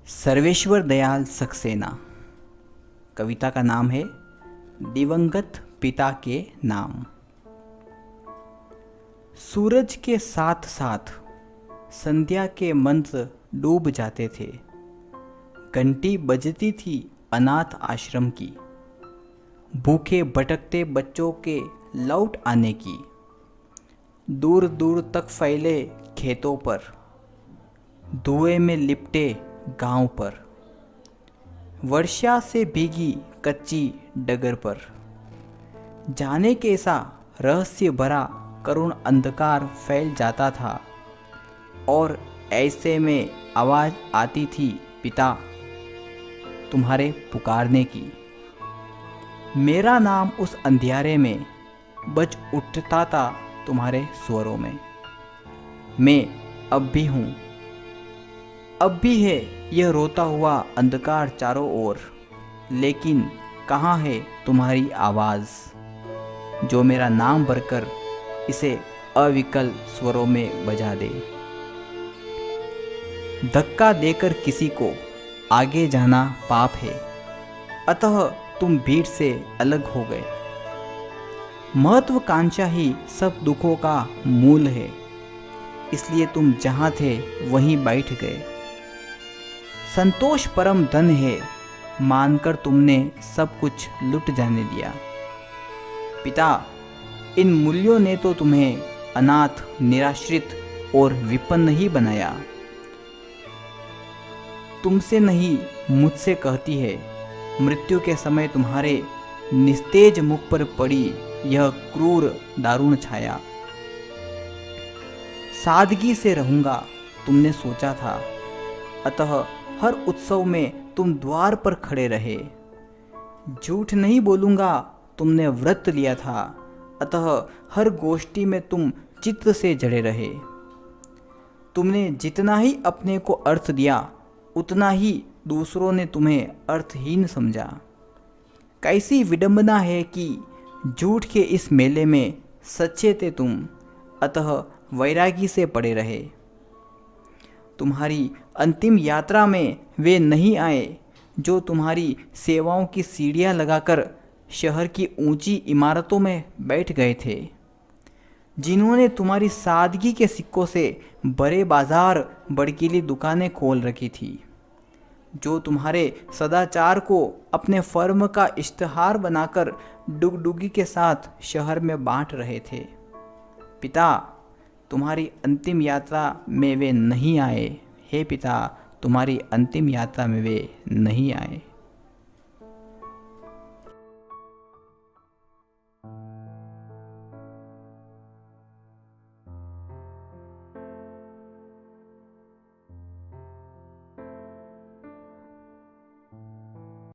सर्वेश्वर दयाल सक्सेना। कविता का नाम है दिवंगत पिता के नाम। सूरज के साथ साथ संध्या के मंत्र डूब जाते थे। घंटी बजती थी अनाथ आश्रम की, भूखे भटकते बच्चों के लौट आने की। दूर दूर तक फैले खेतों पर, धुएं में लिपटे गांव पर, वर्षा से भीगी कच्ची डगर पर, जाने कैसा रहस्य भरा करुण अंधकार फैल जाता था। और ऐसे में आवाज़ आती थी पिता तुम्हारे पुकारने की। मेरा नाम उस अंधियारे में बज उठता था तुम्हारे स्वरों में। मैं अब भी हूँ, अब भी है यह रोता हुआ अंधकार चारों ओर, लेकिन कहाँ है तुम्हारी आवाज़ जो मेरा नाम भरकर इसे अविकल स्वरों में बजा दे। धक्का देकर किसी को आगे जाना पाप है, अतः तुम भीड़ से अलग हो गए। महत्वाकांक्षा ही सब दुखों का मूल है, इसलिए तुम जहाँ थे वहीं बैठ गए। संतोष परम धन है मानकर तुमने सब कुछ लुट जाने दिया। पिता, इन मूल्यों ने तो तुम्हें अनाथ, निराश्रित और विपन्न ही बनाया। तुमसे नहीं मुझसे कहती है मृत्यु के समय तुम्हारे निस्तेज मुख पर पड़ी यह क्रूर दारुण छाया। सादगी से रहूंगा तुमने सोचा था, अतः हर उत्सव में तुम द्वार पर खड़े रहे। झूठ नहीं बोलूंगा तुमने व्रत लिया था, अतः हर गोष्ठी में तुम चित्त से जड़े रहे। तुमने जितना ही अपने को अर्थ दिया, उतना ही दूसरों ने तुम्हें अर्थहीन समझा। कैसी विडंबना है कि झूठ के इस मेले में सच्चे थे तुम, अतः वैरागी से पड़े रहे। तुम्हारी अंतिम यात्रा में वे नहीं आए जो तुम्हारी सेवाओं की सीढ़ियां लगाकर शहर की ऊंची इमारतों में बैठ गए थे, जिन्होंने तुम्हारी सादगी के सिक्कों से बड़े बाजार, बड़कीली दुकानें खोल रखी थी, जो तुम्हारे सदाचार को अपने फर्म का इश्तहार बनाकर डुगडुगी के साथ शहर में बांट रहे थे। पिता, तुम्हारी अंतिम यात्रा में वे नहीं आए। हे पिता, तुम्हारी अंतिम यात्रा में वे नहीं आए।